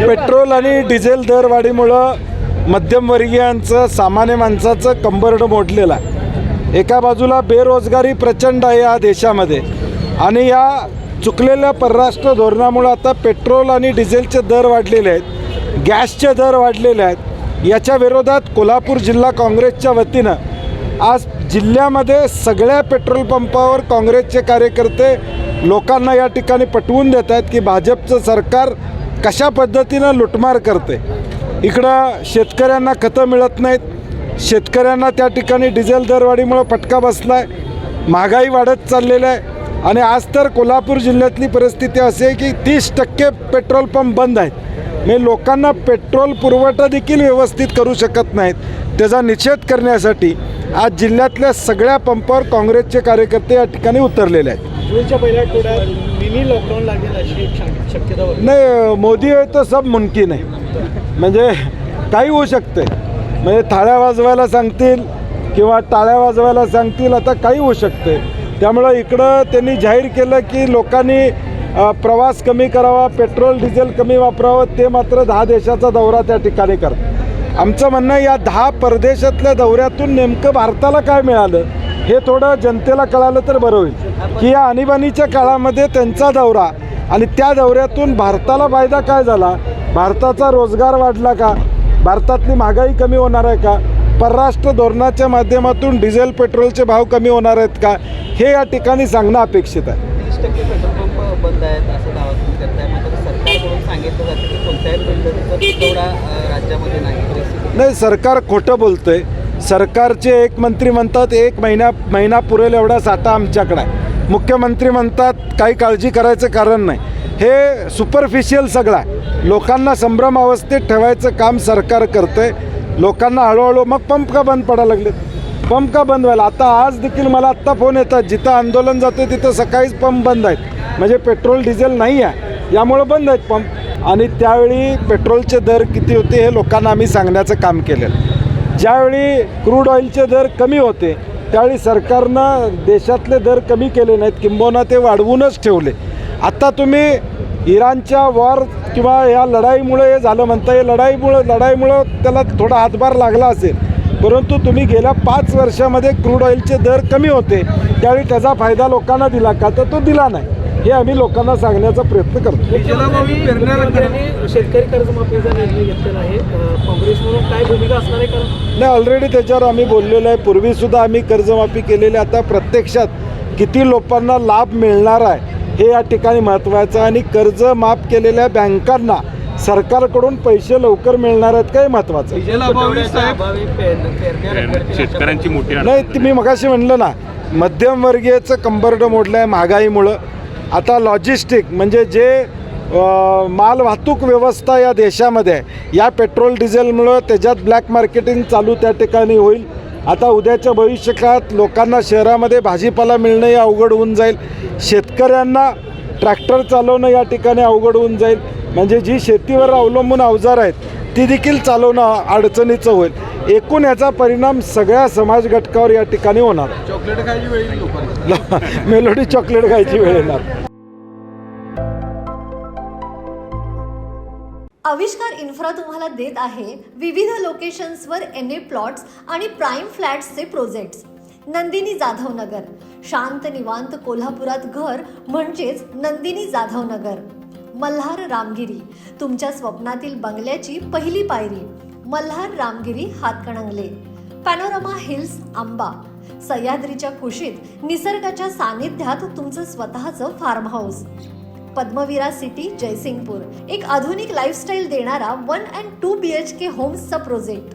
Petrol आणि diesel दरवाढीमुळं मध्यमवर्गीयांचं सामान्य माणसाचं कंबरडं मोडलेलं आहे। एका बाजूला बेरोजगारी प्रचंड आहे या देशामध्ये आणि या चुकलेल्या परराष्ट्र धोरणामुळे आता पेट्रोल आणि डिझेलचे दर वाढलेले आहेत, गॅसचे दर वाढलेले आहेत। याच्या विरोधात कोल्हापूर जिल्हा काँग्रेसच्या वतीनं आज जिल्ह्यामध्ये सगळ्या पेट्रोल पंपावर काँग्रेसचे कार्यकर्ते लोकांना या ठिकाणी पटवून देत आहेत की भाजपचं सरकार कशा पद्धतीनं लुटमार करते। इकडं शेतकऱ्यांना खतं मिळत नाहीत, शेतकऱ्यांना त्या ठिकाणी डिझेल दरवाढीमुळे फटका बसला आहे, महागाई वाढत चाललेली आहे आणि आज तर कोल्हापूर जिल्ह्यातली परिस्थिती अशी आहे की 30% पेट्रोल पंप बंद आहेत। म्हणजे लोकांना पेट्रोल पुरवठा देखील व्यवस्थित करू शकत नाहीत। त्याचा निषेध करण्यासाठी आज जिल्ह्यातल्या सगळ्या पंपावर काँग्रेसचे कार्यकर्ते या ठिकाणी उतरलेले आहेत। जूनच्या पहिल्या आठवड्यात मिनी लॉकडाऊन लागेल अशी एक शक्यता होती। नाही, मोदी आहे तर सब मुमकिन आहे, म्हणजे काही होऊ शकते। म्हणजे थाळ्या वाजवायला सांगतील किंवा टाळ्या वाजवायला सांगतील, आता काही होऊ शकते। त्यामुळं इकडं त्यांनी जाहीर केलं की लोकांनी प्रवास कमी करावा, पेट्रोल डिझेल कमी वापरावं, ते मात्र 10 देशाचा दौरा त्या ठिकाणी करतात। आमचं म्हणणं आहे या 10 परदेशातल्या दौऱ्यातून नेमकं भारताला काय मिळालं हे थोडं जनतेला कळालं तर बरं होईल की या आणीबाणीच्या काळामध्ये त्यांचा दौरा आणि त्या दौऱ्यातून भारताला फायदा काय झाला, भारताचा रोजगार वाढला का, भारतातली महागाई कमी होणार आहे का, परराष्ट्र धोरणाच्या माध्यमातून डिझेल पेट्रोलचे भाव कमी होणार आहेत का, हे या ठिकाणी सांगणं अपेक्षित आहे। 30% पेट्रोल पंप बंद आहेत असं दावा तुम्ही करताय, मात्र सरकारकडून सांगितलं जातं की कोणत्याही पद्धतीचा तुटवडा राज्यामध्ये नाही। सरकार खोटं बोलतं आहे। सरकारचे एक मंत्री म्हणतात 1 महिना पुरेल एवढा साठा आमच्याकडे आहे, मुख्यमंत्री म्हणतात काही काळजी करायचं कारण नाही। हे सुपरफिशियल सगळं आहे। लोकांना संभ्रम अवस्थेत ठेवायचं काम सरकार करतं आहे। लोकांना हळूहळू मग पंप का बंद पडायला लागले, पंप का बंद व्हायला, आता आज देखील मला आत्ता फोन येतात जिथं आंदोलन जाते तिथं सकाळीच पंप बंद आहेत, म्हणजे पेट्रोल डिझेल नाही आहे यामुळं बंद आहेत पंप। आणि त्यावेळी पेट्रोलचे दर किती होते हे लोकांना आम्ही सांगण्याचं काम केलेलं। ज्यावेळी क्रूड ऑइलचे दर कमी होते त्यावेळी सरकारनं देशातले दर कमी केले नाहीत, किंबहुना ते वाढवूनच ठेवले। आता तुम्ही इराणच्या वॉर किंवा या लढाईमुळे हे झालं म्हणता, हे लढाईमुळं त्याला थोडा हातभार लागला असेल, परंतु तुम्ही गेल्या 5 वर्षामध्ये क्रूड ऑइलचे दर कमी होते त्यावेळी त्याचा फायदा लोकांना दिला का, तर तो दिला नाही। हे आम्ही लोकांना सांगण्याचा प्रयत्न करतो। शेतकरी कर्जमाफीचा निर्णय घेतलेला आहे, काँग्रेस म्हणून काय भूमिका असणार आहे? कारण नाही, ऑलरेडी त्याच्यावर आम्ही बोललेलो आहे। पूर्वीसुद्धा आम्ही कर्जमाफी केलेली, आता प्रत्यक्षात किती लोकांना लाभ मिळणार आहे हे या ठिकाणी महत्त्वाचं आहे आणि कर्ज माफ केलेल्या बँकांना सरकारकडून पैसे लवकर मिळणार आहेत काय महत्त्वाचं। शेतकऱ्यांची मोठी नाही, मी मगाशी म्हणलं ना, मध्यमवर्गीयचं कंबरडं मोडलं आहे महागाईमुळं। आता लॉजिस्टिक म्हणजे जे माल वाहतूक व्यवस्था या देशामध्ये आहे, या पेट्रोल डिझेलमुळं त्याच्यात ब्लॅक मार्केटिंग चालू त्या ठिकाणी होईल। आता उद्याच्या भविष्यकाळात लोकांना शहरामध्ये भाजीपाला मिळणं या अवघड होऊन जाईल, शेतकऱ्यांना ट्रॅक्टर चालवणं या ठिकाणी अवघड होऊन जाईल, म्हणजे जी शेतीवर अवलंबून अवजार आहेत ती देखील चालवणं अडचणीचं होईल। एकूण याचा परिणाम सगळ्या समाज घटकावर या ठिकाणी होणार। चॉकलेट खायची वेळ येईल लोकांना, मेलोडी चॉकलेट खायची वेळ येणार। आविष्कार इन्फ्रा तुम्हाला देत आहे विविध लोकेशन्सवर NA प्लॉट्स आणि प्राईम फ्लॅट्सचे प्रोजेक्ट्स। नंदिनी जाधव नगर, शांत निवांत कोल्हापुरात घर म्हणजेच नंदिनी जाधव नगर। मल्हार रामगिरी, तुमच्या स्वप्नातील बंगल्याची पहिली पायरी। मल्हार रामगिरी हातकणंगले। पॅनोरमा हिल्स आंबा, सह्याद्रीच्या कुशीत निसर्गाच्या सानिध्यात तुमचं स्वतःचं farm house. Padmavira City Jaysingpur, एक आधुनिक लाईफस्टाईल देणारा 1 and 2 BHK होम्सचा प्रोजेक्ट।